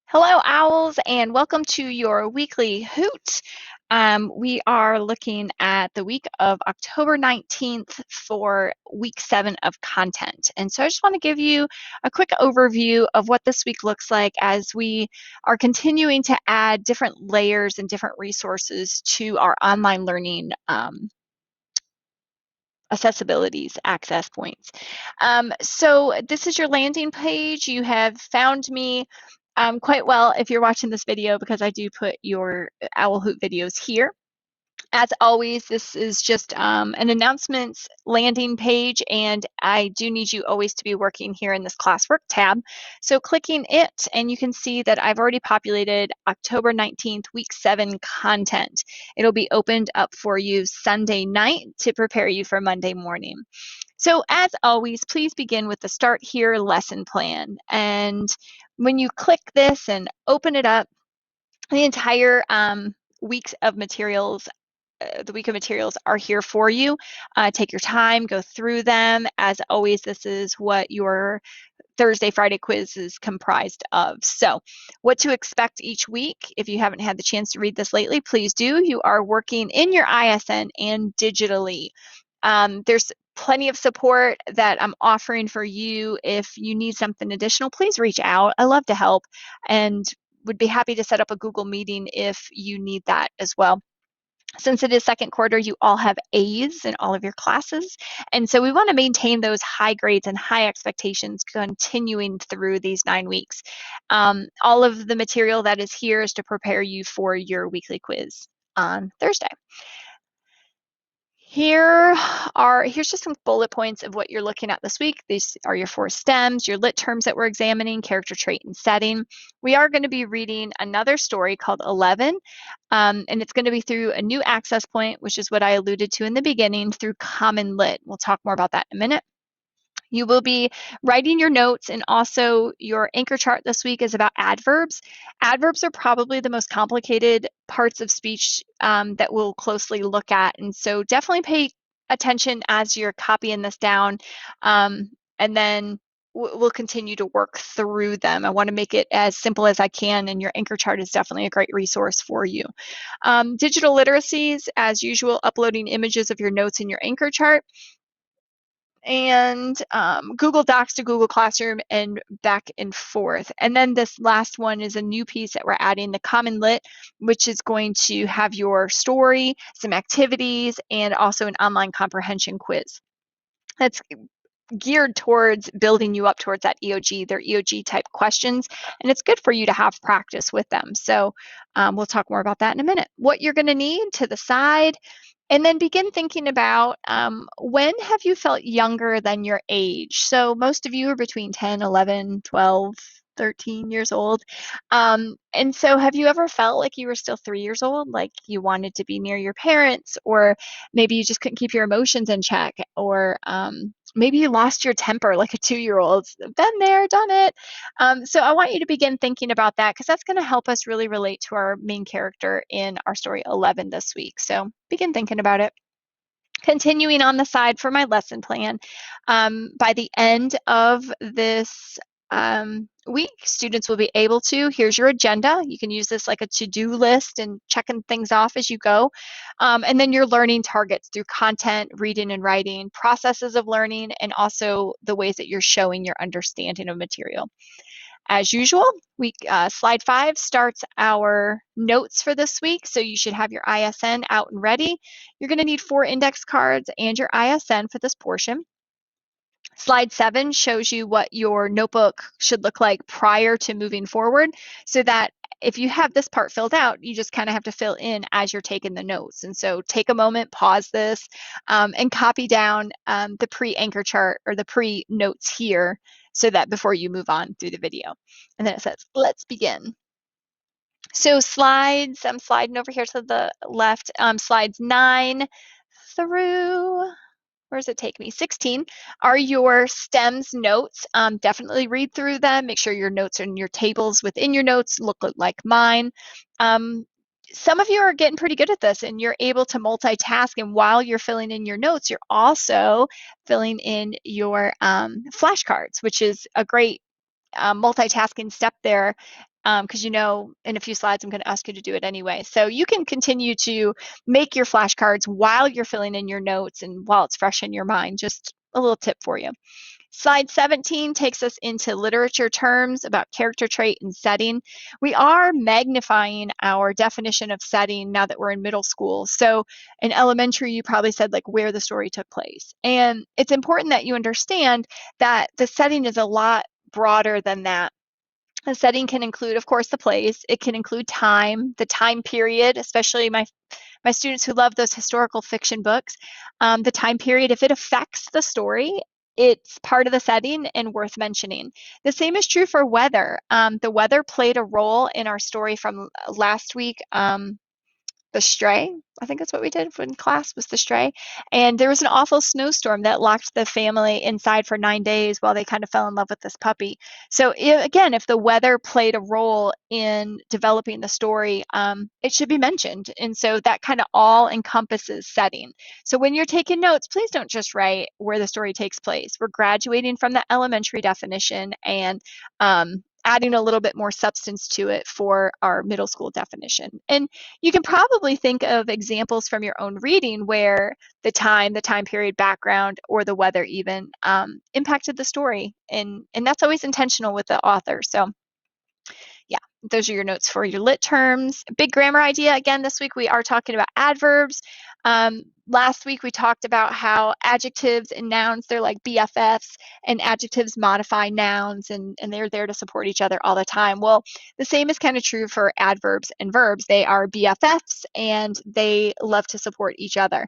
Hello, Owls, and welcome to your weekly hoot. We are looking at the week of October 19th for week 7 of content. And so I just want to give you a quick overview of what this week looks like as we are continuing to add different layers and different resources to our online learning accessibilities, access points. So this is your landing page. You have found me quite well if you're watching this video because I do put your Owl Hoot videos here. As always, this is just an announcements landing page, and I do need you always to be working here in this classwork tab. So clicking it, and you can see that I've already populated October 19th, week 7 content. It'll be opened up for you Sunday night to prepare you for Monday morning. So as always, please begin with the Start Here lesson plan. And when you click this and open it up, the entire weeks of materials the week of materials are here for you. Take your time, go through them. As always, this is what your Thursday, Friday quiz is comprised of. So what to expect each week. If you haven't had the chance to read this lately, please do. You are working in your ISN and digitally. There's plenty of support that I'm offering for you. If you need something additional, please reach out. I love to help and would be happy to set up a Google meeting if you need that as well. Since it is second quarter, you all have A's in all of your classes. And so we want to maintain those high grades and high expectations continuing through these 9 weeks. All of the material that is here is to prepare you for your weekly quiz on Thursday. Here's just some bullet points of what you're looking at this week. These are your 4 stems, your lit terms that we're examining, character trait and setting. We are going to be reading another story called 11, and it's going to be through a new access point, which is what I alluded to in the beginning, through Commonlit. We'll talk more about that in a minute. You will be writing your notes, and also your anchor chart this week is about adverbs. Adverbs are probably the most complicated parts of speech that we'll closely look at, and so definitely pay attention as you're copying this down, and then we'll continue to work through them. I want to make it as simple as I can, and your anchor chart is definitely a great resource for you. Digital literacies, as usual, uploading images of your notes in your anchor chart, and Google Docs to Google Classroom and back and forth. And then this last one is a new piece that we're adding, the Commonlit, which is going to have your story, some activities, and also an online comprehension quiz. That's geared towards building you up towards that EOG, their EOG type questions, and it's good for you to have practice with them. So we'll talk more about that in a minute. What you're going to need to the side, and then begin thinking about when have you felt younger than your age? So most of you are between 10, 11, 12, 13 years old. And so have you ever felt like you were still 3 years old, like you wanted to be near your parents, or maybe you just couldn't keep your emotions in check, or maybe you lost your temper like a 2-year-old? Been there, done it. So I want you to begin thinking about that, because that's going to help us really relate to our main character in our story 11 this week. So begin thinking about it. Continuing on the side for my lesson plan, by the end of this week, students will be able to, here's your agenda. You can use this like a to-do list and checking things off as you go. And then your learning targets through content, reading and writing, processes of learning, and also the ways that you're showing your understanding of material. As usual, slide 5 starts our notes for this week, so you should have your ISN out and ready. You're going to need 4 index cards and your ISN for this portion. Slide 7 shows you what your notebook should look like prior to moving forward, so that if you have this part filled out, you just kind of have to fill in as you're taking the notes. And so take a moment, pause this, and copy down the pre-anchor chart or the pre-notes here, so that before you move on through the video. And then it says, let's begin. So slides, I'm sliding over here to the left, slides 9 through, where does it take me? 16 are your STEMS notes. Definitely read through them. Make sure your notes and your tables within your notes look like mine. Some of you are getting pretty good at this, and you're able to multitask, and while you're filling in your notes, you're also filling in your flashcards, which is a great multitasking step there. because you know in a few slides I'm going to ask you to do it anyway. So you can continue to make your flashcards while you're filling in your notes and while it's fresh in your mind. Just a little tip for you. Slide 17 takes us into literature terms about character trait and setting. We are magnifying our definition of setting now that we're in middle school. So in elementary, you probably said like where the story took place. And it's important that you understand that the setting is a lot broader than that. A setting can include, of course, the place. It can include time, the time period, especially my students who love those historical fiction books. The time period, if it affects the story, it's part of the setting and worth mentioning. The same is true for weather. The weather played a role in our story from last week. The Stray, I think that's what we did in class, was The Stray. And there was an awful snowstorm that locked the family inside for 9 days while they kind of fell in love with this puppy. So again, if the weather played a role in developing the story, it should be mentioned. And so that kind of all encompasses setting. So when you're taking notes, please don't just write where the story takes place. We're graduating from the elementary definition and adding a little bit more substance to it for our middle school definition. And you can probably think of examples from your own reading where the time period, background, or the weather even impacted the story. And that's always intentional with the author. So yeah, those are your notes for your lit terms. Big grammar idea. Again, this week we are talking about adverbs. Last week we talked about how adjectives and nouns, they're like BFFs, and adjectives modify nouns and they're there to support each other all the time. Well, the same is kind of true for adverbs and verbs. They are BFFs and they love to support each other,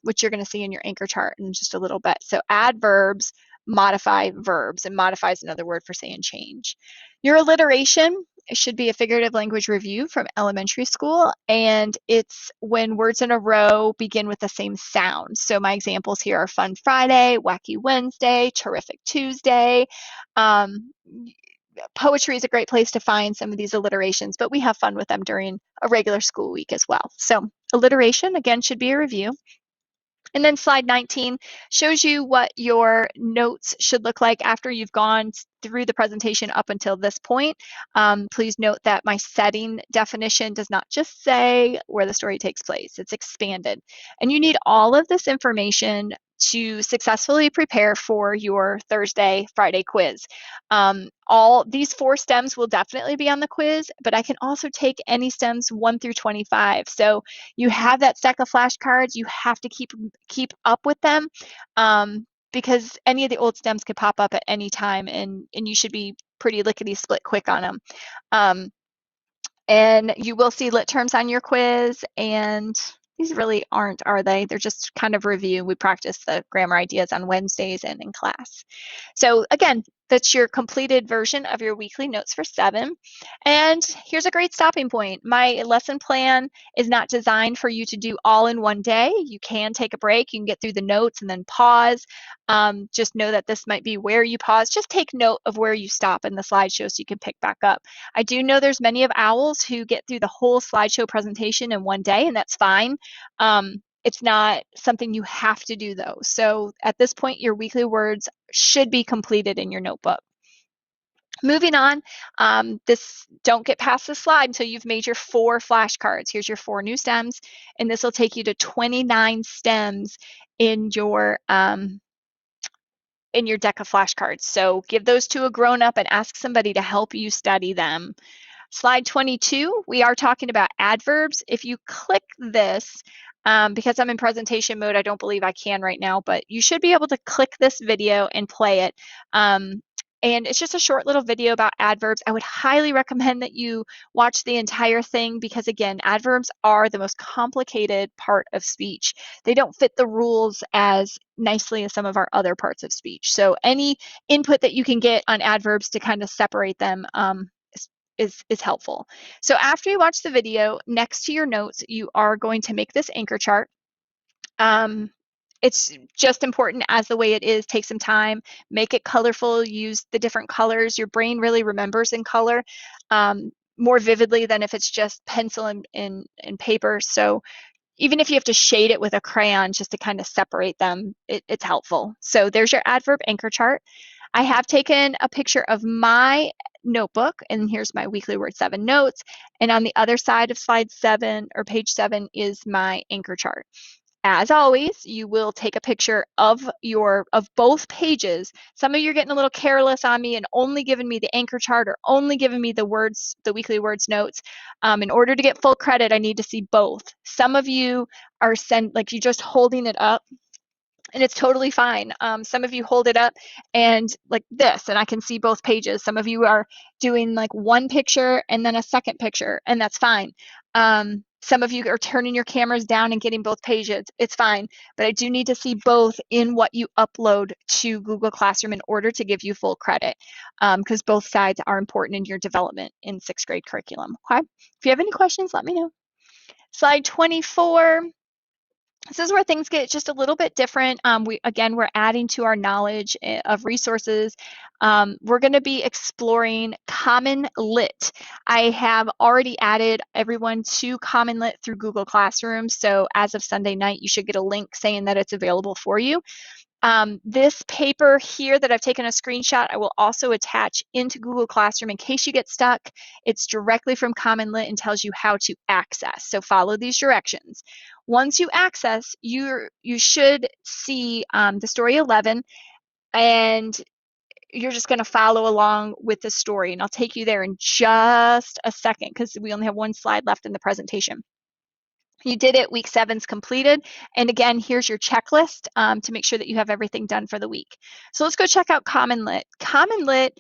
which you're going to see in your anchor chart in just a little bit. So adverbs modify verbs, and modify is another word for saying change. Your alliteration, it should be a figurative language review from elementary school, and it's when words in a row begin with the same sound. So my examples here are Fun Friday, Wacky Wednesday, Terrific Tuesday. Poetry is a great place to find some of these alliterations, but we have fun with them during a regular school week as well. So alliteration, again, should be a review. And then slide 19 shows you what your notes should look like after you've gone through the presentation up until this point. Please note that my setting definition does not just say where the story takes place, it's expanded. And you need all of this information to successfully prepare for your Thursday, Friday quiz. All these 4 stems will definitely be on the quiz, but I can also take any stems 1 through 25. So you have that stack of flashcards, you have to keep up with them, because any of the old stems could pop up at any time, and you should be pretty lickety-split quick on them. And you will see lit terms on your quiz, and these really aren't, are they? They're just kind of review. We practice the grammar ideas on Wednesdays and in class. So again, that's your completed version of your weekly notes for 7. And here's a great stopping point. My lesson plan is not designed for you to do all in one day. You can take a break. You can get through the notes and then pause. Just know that this might be where you pause. Just take note of where you stop in the slideshow so you can pick back up. I do know there's many of Owls who get through the whole slideshow presentation in one day, and that's fine. It's not something you have to do though. So at this point, your weekly words should be completed in your notebook. Moving on, don't get past this slide until you've made your 4 flashcards. Here's your 4 new stems, and this will take you to 29 stems in your deck of flashcards. So give those to a grown-up and ask somebody to help you study them. Slide 22, we are talking about adverbs. If you click this, because I'm in presentation mode, I don't believe I can right now, but you should be able to click this video and play it. And it's just a short little video about adverbs. I would highly recommend that you watch the entire thing because, again, adverbs are the most complicated part of speech. They don't fit the rules as nicely as some of our other parts of speech. So any input that you can get on adverbs to kind of separate them is helpful. So after you watch the video, next to your notes, you are going to make this anchor chart. It's just important as the way it is. Take some time, make it colorful, use the different colors. Your brain really remembers in color more vividly than if it's just pencil and paper. So even if you have to shade it with a crayon just to kind of separate them, it's helpful. So there's your adverb anchor chart. I have taken a picture of my notebook, and here's my weekly word 7 notes. And on the other side of slide 7 or page 7 is my anchor chart. As always, you will take a picture of both pages. Some of you are getting a little careless on me and only giving me the anchor chart or only giving me the words, the weekly words notes. In order to get full credit, I need to see both. Some of you are like you're just holding it up, and it's totally fine. Some of you hold it up and like this, and I can see both pages. Some of you are doing like one picture and then a second picture, and that's fine. Some of you are turning your cameras down and getting both pages. It's fine, but I do need to see both in what you upload to Google Classroom in order to give you full credit, because both sides are important in your development in 6th grade curriculum. Okay? If you have any questions, let me know. Slide 24. This is where things get just a little bit different. We're adding to our knowledge of resources. We're going to be exploring Commonlit. I have already added everyone to Commonlit through Google Classroom. So as of Sunday night, you should get a link saying that it's available for you. This paper here that I've taken a screenshot, I will also attach into Google Classroom in case you get stuck. It's directly from Commonlit and tells you how to access. So follow these directions. Once you access, you should see the story 11, and you're just going to follow along with the story. And I'll take you there in just a second because we only have one slide left in the presentation. You did it, week 7's completed. And again, here's your checklist to make sure that you have everything done for the week. So let's go check out Commonlit. Commonlit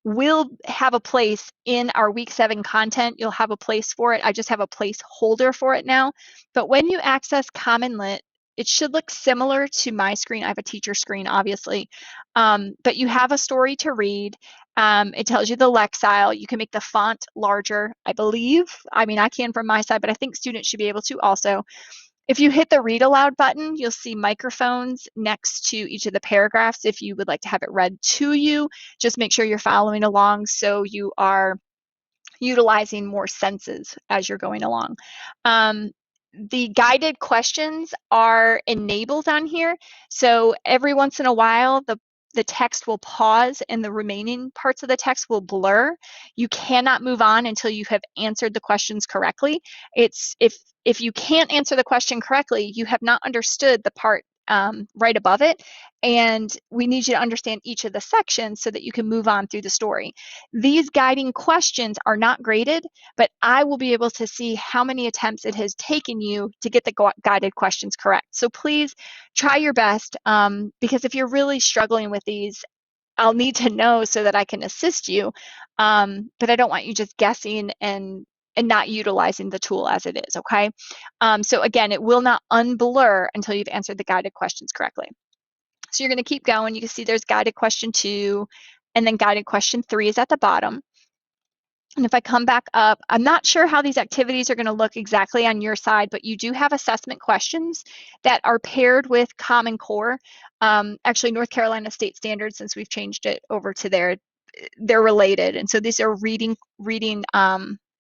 will have a place in our week 7 content. You'll have a place for it. I just have a placeholder for it now. But when you access Commonlit, it should look similar to my screen. I have a teacher screen, obviously. But you have a story to read. It tells you the Lexile. You can make the font larger, I believe. I mean, I can from my side, but I think students should be able to also. If you hit the read aloud button, you'll see microphones next to each of the paragraphs if you would like to have it read to you. Just make sure you're following along so you are utilizing more senses as you're going along. The guided questions are enabled on here. So every once in a while, the text will pause and the remaining parts of the text will blur. You cannot move on until you have answered the questions correctly. It's if you can't answer the question correctly, you have not understood the part right above it, and we need you to understand each of the sections so that you can move on through the story. These guiding questions are not graded, but I will be able to see how many attempts it has taken you to get the guided questions correct. So please try your best, because if you're really struggling with these, I'll need to know so that I can assist you, but I don't want you just guessing and not utilizing the tool as it is, okay? So again, it will not unblur until you've answered the guided questions correctly. So you're going to keep going. You can see there's guided question 2, and then guided question 3 is at the bottom. And if I come back up, I'm not sure how these activities are going to look exactly on your side, but you do have assessment questions that are paired with Common Core. Actually, North Carolina State Standards, since we've changed it over to there, they're related. And so these are reading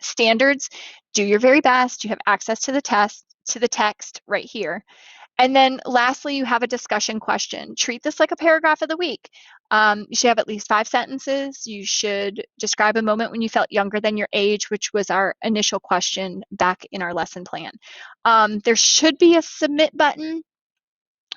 standards. Do your very best. You have access to the text right here. And then lastly, you have a discussion question. Treat this like a paragraph of the week. You should have at least 5 sentences. You should describe a moment when you felt younger than your age, which was our initial question back in our lesson plan. There should be a submit button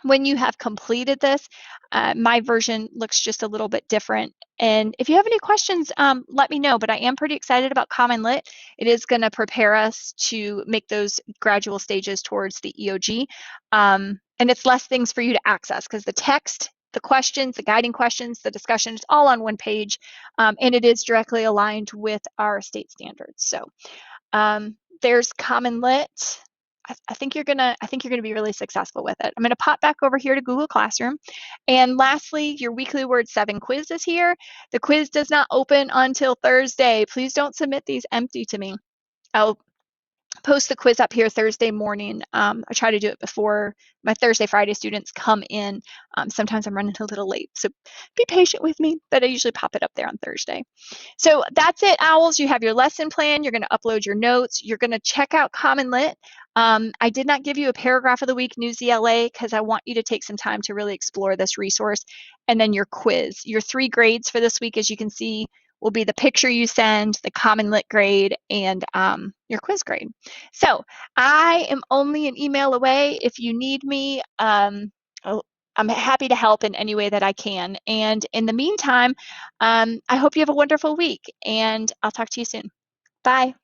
when you have completed this. My version looks just a little bit different. And if you have any questions, let me know. But I am pretty excited about Commonlit. It is going to prepare us to make those gradual stages towards the EOG. And it's less things for you to access because the text, the questions, the guiding questions, the discussion is all on one page. And it is directly aligned with our state standards. So there's Commonlit. I think you're gonna be really successful with it. I'm gonna pop back over here to Google Classroom. And lastly, your weekly word 7 quiz is here. The quiz does not open until Thursday. Please don't submit these empty to me. I'll post the quiz up here Thursday morning. I try to do it before my Thursday, Friday students come in. Sometimes I'm running a little late, so be patient with me, but I usually pop it up there on Thursday. So that's it, Owls. You have your lesson plan. You're going to upload your notes. You're going to check out Commonlit. I did not give you a paragraph of the week Newsy LA because I want you to take some time to really explore this resource. And then your quiz. Your 3 grades for this week, as you can see, will be the picture you send, the Commonlit grade, and your quiz grade. So I am only an email away. If you need me, I'm happy to help in any way that I can. And in the meantime, I hope you have a wonderful week, and I'll talk to you soon. Bye.